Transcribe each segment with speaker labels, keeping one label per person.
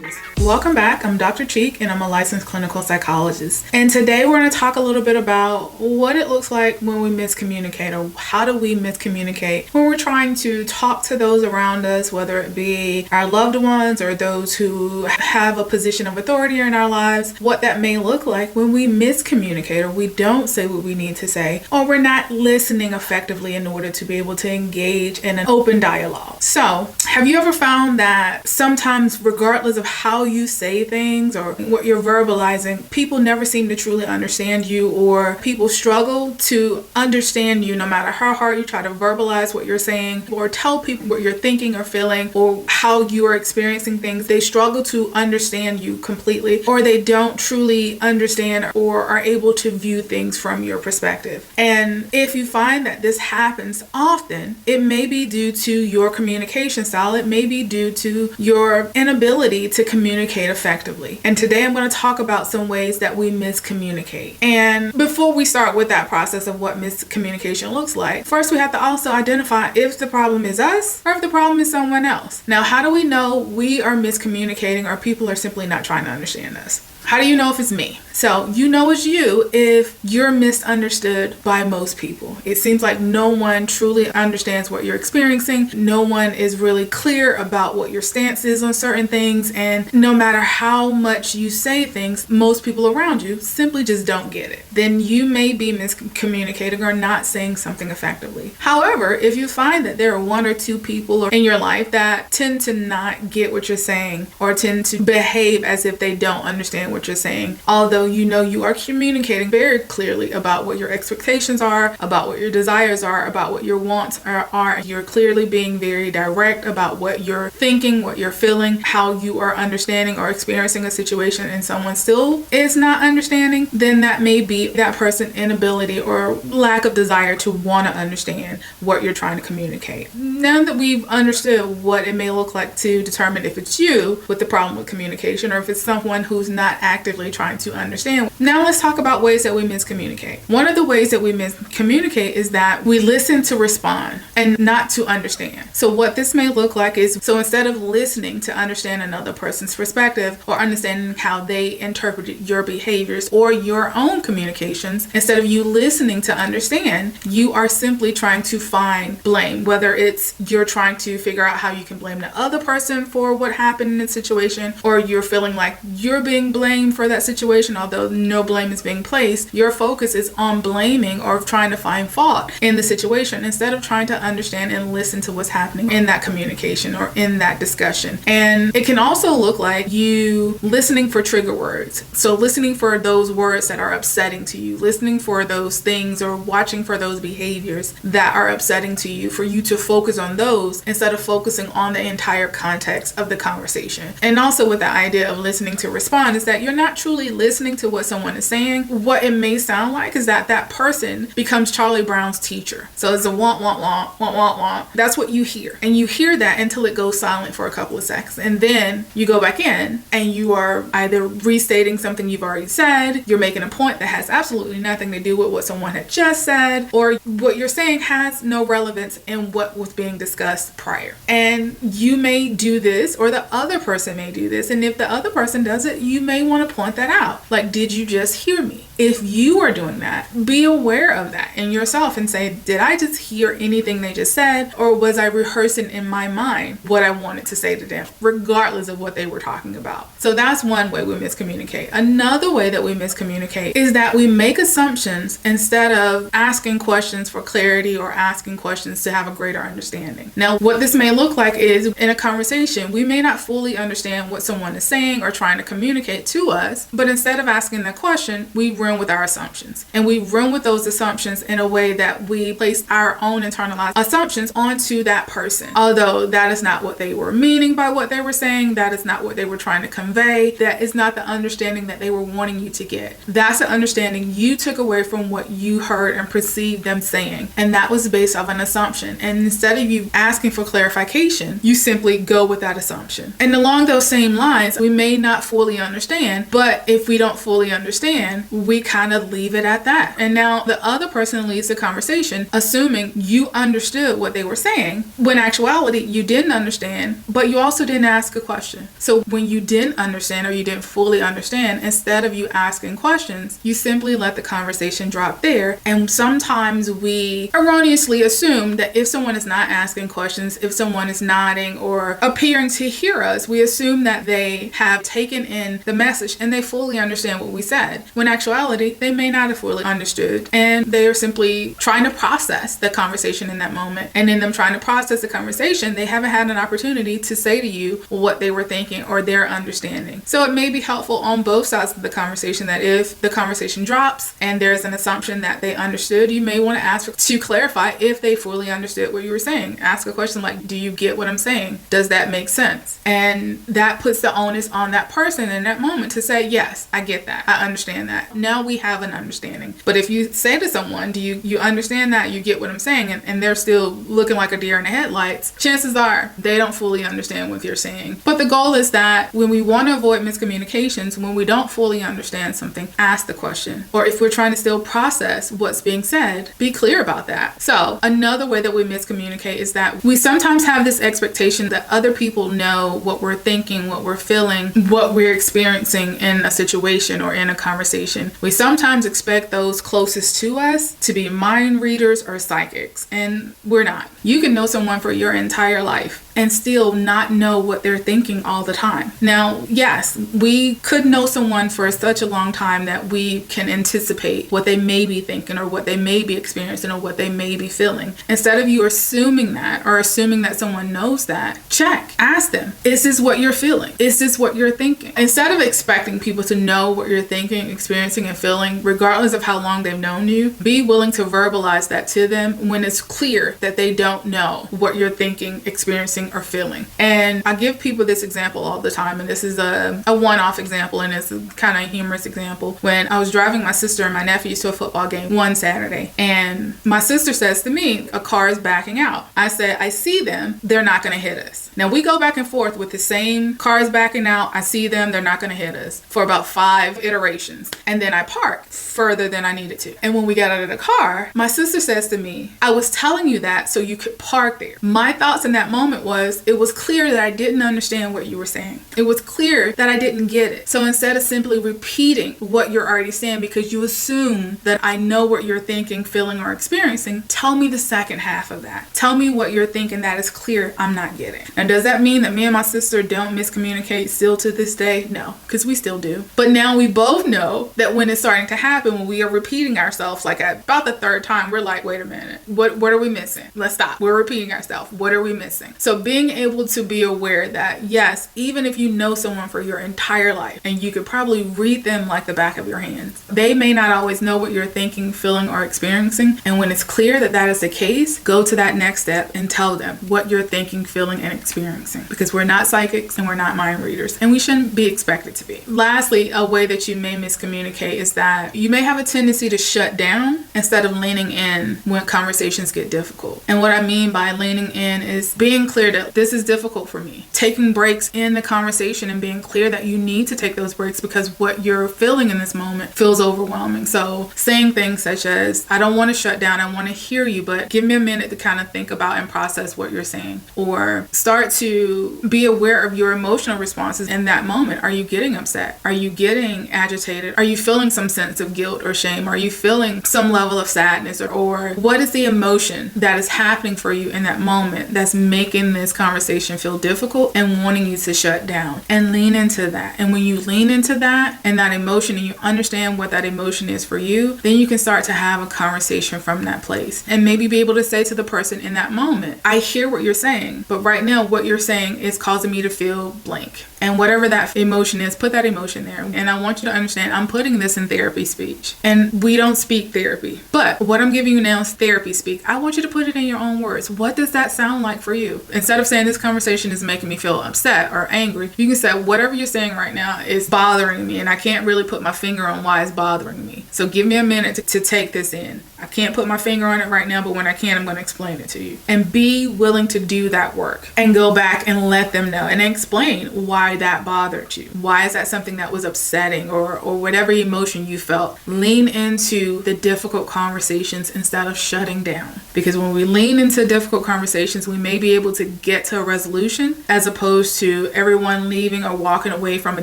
Speaker 1: psychologist. Welcome back. I'm Dr. Cheek and I'm a licensed clinical psychologist. And today we're going to talk a little bit about what it looks like when we miscommunicate, or how do we miscommunicate when we're trying to talk to those around us, whether it be our loved ones or those who have a position of authority in our lives, what that may look like when we miscommunicate, or we don't say what we need to say, or we're not listening effectively in order to be able to engage in an open dialogue. So, have you ever found that sometimes, regardless of how you say things or what you're verbalizing, people never seem to truly understand you, or people struggle to understand you no matter how hard you try to verbalize what you're saying or tell people what you're thinking or feeling or how you are experiencing things? They struggle to understand you completely, or they don't truly understand or are able to view things from your perspective. And if you find that this happens often, it may be due to your communication style. It may be due to your inability to communicate effectively. And today I'm going to talk about some ways that we miscommunicate. And before we start with that process of what miscommunication looks like, first we have to also identify if the problem is us or if the problem is someone else. Now, how do we know we are miscommunicating or people are simply not trying to understand us? How do you know if it's me? So you know it's you if you're misunderstood by most people. It seems like no one truly understands what you're experiencing. No one is really clear about what your stance is on certain things. And no matter how much you say things, most people around you simply just don't get it. Then you may be miscommunicating or not saying something effectively. However, if you find that there are one or two people in your life that tend to not get what you're saying or tend to behave as if they don't understand what you're saying, although you know you are communicating very clearly about what your expectations are, about what your desires are, about what your wants are. You're clearly being very direct about what you're thinking, what you're feeling, how you are understanding or experiencing a situation, and someone still is not understanding, then that may be that person's inability or lack of desire to want to understand what you're trying to communicate. Now that we've understood what it may look like to determine if it's you with the problem with communication or if it's someone who's not actively trying to understand, now let's talk about ways that we miscommunicate. One of the ways that we miscommunicate is that we listen to respond and not to understand. So what this may look like is, so instead of listening to understand another person's perspective or understanding how they interpreted your behaviors or your own communications, instead of you listening to understand, you are simply trying to find blame, whether it's you're trying to figure out how you can blame the other person for what happened in the situation, or you're feeling like you're being blamed for that situation, although no blame is being placed. Your focus is on blaming or trying to find fault in the situation instead of trying to understand and listen to what's happening in that communication or in that discussion. And it can also look like you listening for trigger words. So listening for those words that are upsetting to you, listening for those things or watching for those behaviors that are upsetting to you, for you to focus on those instead of focusing on the entire context of the conversation. And also with the idea of listening to respond is that you're not truly listening to what someone is saying. What it may sound like is that that person becomes Charlie Brown's teacher. So it's a want, want, want, want, want, want. That's what you hear. And you hear that until it goes silent for a couple of seconds. And then you go back in and you are either restating something you've already said, you're making a point that has absolutely nothing to do with what someone had just said, or what you're saying has no relevance in what was being discussed prior. And you may do this, or the other person may do this. And if the other person does it, you may want to point that out. Like, did you just hear me? If you are doing that, be aware of that in yourself and say, did I just hear anything they just said? Or was I rehearsing in my mind what I wanted to say to them, regardless of what they were talking about? So that's one way we miscommunicate. Another way that we miscommunicate is that we make assumptions instead of asking questions for clarity or asking questions to have a greater understanding. Now, what this may look like is in a conversation, we may not fully understand what someone is saying or trying to communicate to us, but instead of asking that question, we run with our assumptions. And we run with those assumptions in a way that we place our own internalized assumptions onto that person. Although that is not what they were meaning by what they were saying, that is not what they were trying to convey, that is not the understanding that they were wanting you to get. That's the understanding you took away from what you heard and perceived them saying. And that was based off an assumption. And instead of you asking for clarification, you simply go with that assumption. And along those same lines, we may not fully understand, but if we don't fully understand understand, we kind of leave it at that. And now the other person leaves the conversation assuming you understood what they were saying, when in actuality you didn't understand, but you also didn't ask a question. So when you didn't understand or you didn't fully understand, instead of you asking questions, you simply let the conversation drop there. And sometimes we erroneously assume that if someone is not asking questions, if someone is nodding or appearing to hear us, we assume that they have taken in the message and they fully understand what we said. When in actuality, they may not have fully understood, and they are simply trying to process the conversation in that moment. And in them trying to process the conversation, they haven't had an opportunity to say to you what they were thinking or their understanding. So it may be helpful on both sides of the conversation that if the conversation drops and there's an assumption that they understood, you may want to ask to clarify if they fully understood what you were saying. Ask a question like, do you get what I'm saying? Does that make sense? And that puts the onus on that person in that moment to say, yes, I get that. I understand that. Now we have an understanding. But if you say to someone, do you understand that? You get what I'm saying? And they're still looking like a deer in the headlights, chances are they don't fully understand what you're saying. But the goal is that when we want to avoid miscommunications, when we don't fully understand something, ask the question. Or if we're trying to still process what's being said, be clear about that. So another way that we miscommunicate is that we sometimes have this expectation that other people know what we're thinking, what we're feeling, what we're experiencing in a situation or in a conversation. We sometimes expect those closest to us to be mind readers or psychics, and we're not. You can know someone for your entire life and still not know what they're thinking all the time. Now, yes, we could know someone for such a long time that we can anticipate what they may be thinking or what they may be experiencing or what they may be feeling. Instead of you assuming that or assuming that someone knows that, check. Ask them, is this what you're feeling? Is this what you're thinking? Instead of expecting people to know what you're thinking, experiencing, and feeling, regardless of how long they've known you, be willing to verbalize that to them when it's clear that they don't know what you're thinking, experiencing, or feeling. And I give people this example all the time, and this is a one-off example, and it's a kind of humorous example. When I was driving my sister and my nephews to a football game one Saturday, and my sister says to me, a car is backing out. I said, I see them, they're not going to hit us. Now we go back and forth with the same cars backing out, I see them, they're not going to hit us, for about 5 iterations. And then I park further than I needed to. And when we got out of the car, my sister says to me, I was telling you that so you could park there. My thoughts in that moment was, it was clear that I didn't understand what you were saying. It was clear that I didn't get it. So instead of simply repeating what you're already saying because you assume that I know what you're thinking, feeling, or experiencing, tell me the second half of that. Tell me what you're thinking that is clear I'm not getting. Now, does that mean that me and my sister don't miscommunicate still to this day? No, because we still do. But now we both know that when it's starting to happen, when we are repeating ourselves, like at about the 3rd time, we're like, wait a minute, what are we missing? Let's stop. We're repeating ourselves. What are we missing? So being able to be aware that, yes, even if you know someone for your entire life and you could probably read them like the back of your hands, they may not always know what you're thinking, feeling, or experiencing. And when it's clear that that is the case, go to that next step and tell them what you're thinking, feeling, and experiencing, because we're not psychics and we're not mind readers, and we shouldn't be expected to be. Lastly, a way that you may miscommunicate is that you may have a tendency to shut down instead of leaning in when conversations get difficult. And what I mean by leaning in is being clear that this is difficult for me. Taking breaks in the conversation and being clear that you need to take those breaks because what you're feeling in this moment feels overwhelming. So saying things such as, I don't want to shut down, I want to hear you, but give me a minute to kind of think about and process what you're saying. Or start to be aware of your emotional responses in that moment. Are you getting upset? Are you getting agitated? Are you feeling some sense of guilt or shame? Are you feeling some level of sadness? Or what is the emotion that is happening for you in that moment that's making this conversation feel difficult and wanting you to shut down? And lean into that. And when you lean into that and that emotion and you understand what that emotion is for you, then you can start to have a conversation from that place and maybe be able to say to the person in that moment, I hear what you're saying, but right now what you're saying is causing me to feel blank. And whatever that emotion is, put that emotion there. And I want you to understand, I'm putting this in therapy speech. And we don't speak therapy. But what I'm giving you now is therapy speak. I want you to put it in your own words. What does that sound like for you? Instead of saying this conversation is making me feel upset or angry, you can say whatever you're saying right now is bothering me. And I can't really put my finger on why it's bothering me. So give me a minute to take this in. I can't put my finger on it right now, but when I can, I'm going to explain it to you. And be willing to do that work and go back and let them know and explain why why that bothered you. Why is that something that was upsetting, or whatever emotion you felt? Lean into the difficult conversations instead of shutting down. Because when we lean into difficult conversations, we may be able to get to a resolution, as opposed to everyone leaving or walking away from a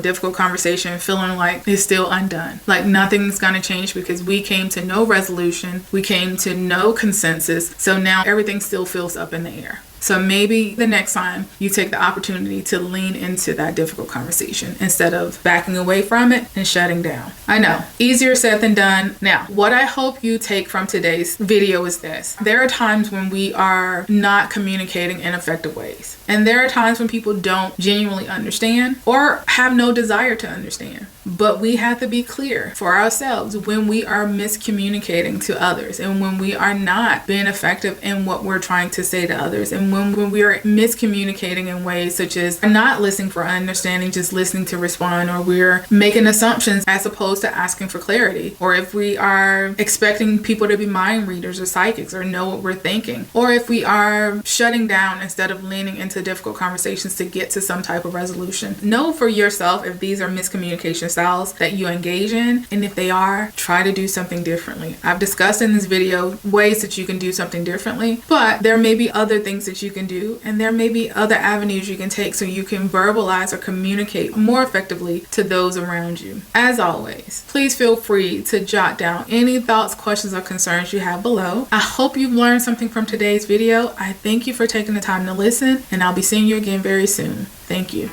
Speaker 1: difficult conversation feeling like it's still undone. Like nothing's going to change because we came to no resolution. We came to no consensus. So now everything still feels up in the air. So maybe the next time you take the opportunity to lean into that difficult conversation instead of backing away from it and shutting down. I know, easier said than done. Now, what I hope you take from today's video is this. There are times when we are not communicating in effective ways. And there are times when people don't genuinely understand or have no desire to understand. But we have to be clear for ourselves when we are miscommunicating to others, and when we are not being effective in what we're trying to say to others, and when we are miscommunicating in ways such as not listening for understanding, just listening to respond, or we're making assumptions as opposed to asking for clarity, or if we are expecting people to be mind readers or psychics or know what we're thinking, or if we are shutting down instead of leaning into difficult conversations to get to some type of resolution. Know for yourself if these are miscommunication styles that you engage in, and if they are, try to do something differently. I've discussed in this video ways that you can do something differently, but there may be other things that you can do, and there may be other avenues you can take so you can verbalize or communicate more effectively to those around you. As always, please feel free to jot down any thoughts, questions, or concerns you have below. I hope you've learned something from today's video. I thank you for taking the time to listen, and I'll be seeing you again very soon. Thank you.